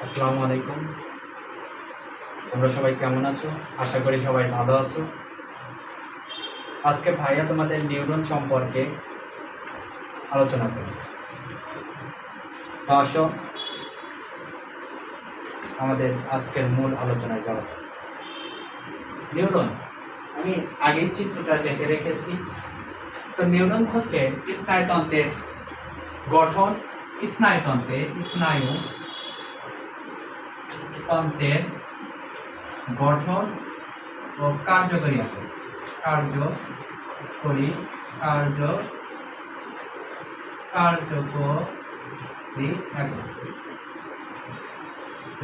আসসালামু আলাইকুম। তোমরা সবাই কেমন আছো? আশা করি সবাই ভালো আছো। আজকে ভাইয়া তোমাদের নিউরন সম্পর্কে আলোচনা করব। আসো আমাদের আজকের মূল আলোচনায় যাওয়া যাক। নিউরন, আমি আগের চিত্রটা দেখে রেখেছি। তো নিউরন হচ্ছে স্নায়ুতন্ত্রের গঠন, স্নায়ুতন্ত্রের গঠন ও কার্যকরী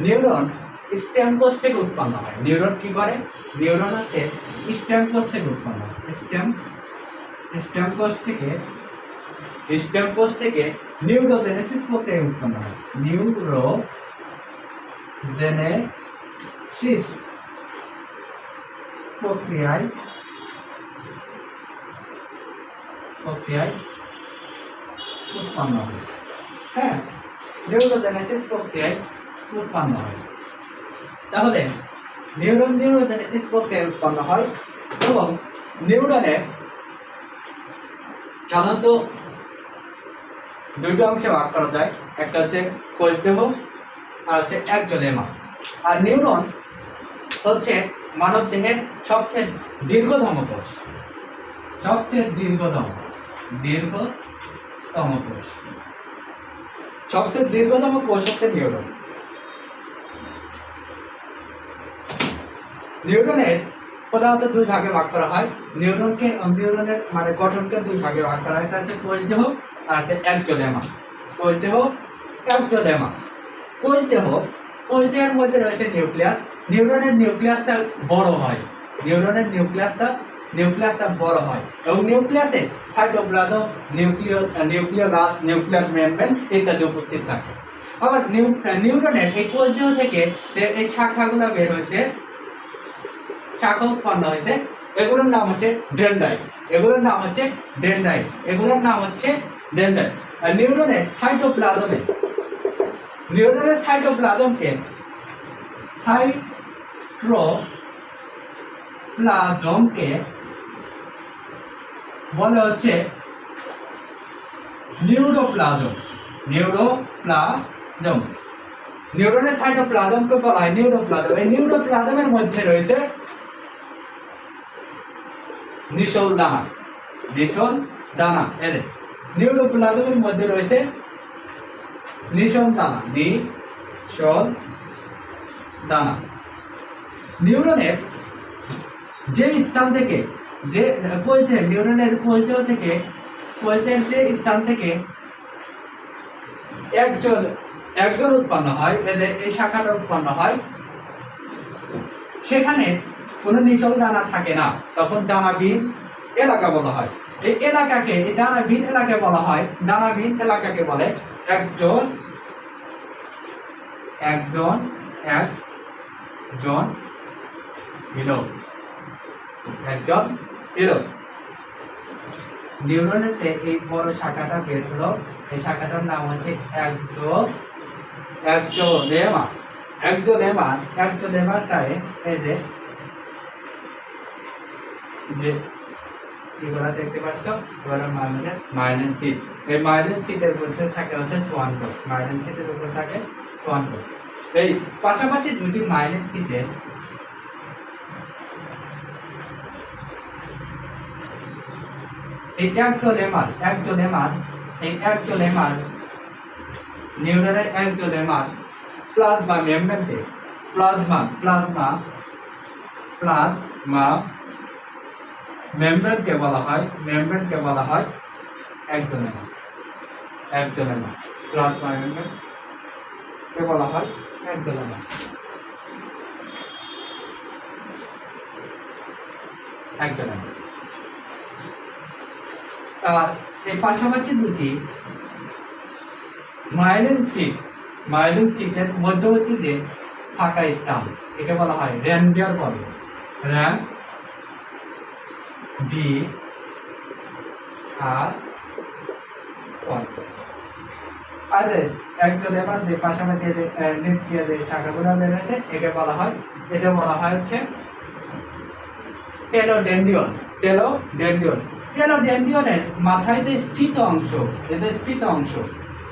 নিউরন স্টেম কোষ থেকে উৎপন্ন হয়। নিউরন কি করে? নিউরন হচ্ছে স্টেম কোষ থেকে উৎপন্ন হয়। স্টেম কোষ থেকে নিউরোজেনেসিস প্রক্রিয়ায় উৎপন্ন হয়। নিউরোজেনেসিস প্রক্রিয়ায় উৎপন্ন হয়। হ্যাঁ, নিউরোজেনেসিস প্রক্রিয়ায় উৎপন্ন হয়। তাহলে নিউরোজেনেসিস প্রক্রিয়ায় উৎপন্ন হয় এবং নিউরনের সাধারণত দুইটা অংশে ভাগ করা যায়। একটা হচ্ছে কোষদেহ আর হচ্ছে একজোলেমা। আর নিউরন হচ্ছে মানব দেহের সবচেয়ে দীর্ঘতম কোষ। দীর্ঘতম কোষ হচ্ছে নিউরন। নিউরনের প্রধানত দুই ভাগে ভাগ করা হয়। নিউরনের মানে গঠনকে দুই ভাগে ভাগ করা হয়। একটা হচ্ছে কোষদেহ আর একটা একজোলেমা। কোষদেহের মধ্যে রয়েছে নিউক্লিয়াস। নিউরনের নিউক্লিয়াসটা বড় হয়। এবং নিউক্লিয়াসে সাইটোপ্লাজম, নিউক্লিয়ার মেমব্রেন ইত্যাদি উপস্থিত থাকে। আবার নিউরনের এই কোষদেহ থেকে এই শাখাগুলো বের হয়েছে, শাখা উৎপন্ন হয়েছে। এগুলোর নাম হচ্ছে ডেনড্রাইট। আর নিউরনের সাইটোপ্লাজমকে বলে হচ্ছে নিউরোপ্লাজম। নিউরনের সাইটোপ্লাজমকে বলা হয় নিউরোপ্লাজম। এই নিউরোপ্লাজমের মধ্যে রয়েছে নিশল দানা। এদের নিউরোপ্লাজমের মধ্যে রয়েছে নিশল দানা। নিউরনের যে স্থান থেকে নিউরনের কোষদেহ থেকে যে স্থান থেকে একজন উৎপন্ন হয়, এই শাখাটা উৎপন্ন হয়, সেখানে কোনো নিশল দানা থাকে না। তখন দানাবিহীন এলাকা বলা হয়। এই দানাবিহীন এলাকাকে বলে একজন নিউরনের এই বড় শাখাটা বের হলো। এই শাখাটার নাম হচ্ছে একজোলেমাটায় এদের যে এগুলা দেখতে পাচ্ছ, এগুলোর নাম হচ্ছে মাইলিন সিট। এই মাইলিন সিটের মধ্যে থাকে হচ্ছে সোয়ান কোষ। এই পাশাপাশি দুটি মাইলিন সিটের নিউরনের একজোলেমার প্লাজমা মেমব্রেনকে বলা হয় একজোলেমা। প্লাজমা মেমব্রেনকে বলা হয় একজোলেমা। আর এই পাশাপাশি দুটি মাইলিন সিটের মধ্যবর্তী যে ফাঁকা স্থান, এটা বলা হয় র্যানভিয়ার পর্ব। আর একজন এবার যে পাশাপাশি যে নিচ দিয়ে যে শাখাগুলো বের হয়েছে এটা বলা হয় হচ্ছে টেলোডেন্ড্রিয়ন। টেলোডেন্ড্রিয়নের মাথায় যে স্থিত অংশ,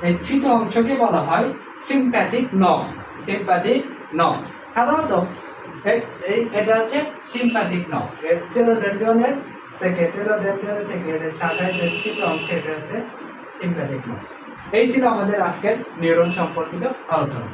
এই স্থিত অংশকে বলা হয় সিম্প্যাথিক নব। সাধারণত এটা হচ্ছে সিম্প্যাথিক নব। টেলোডেন্ড্রিয়নের থেকে শাখায় যে স্থিত অংশ এটা হচ্ছে সিম্প্যাথিক নব। এই ছিল আমাদের আজকের নিউরন সম্পর্কিত আলোচনা।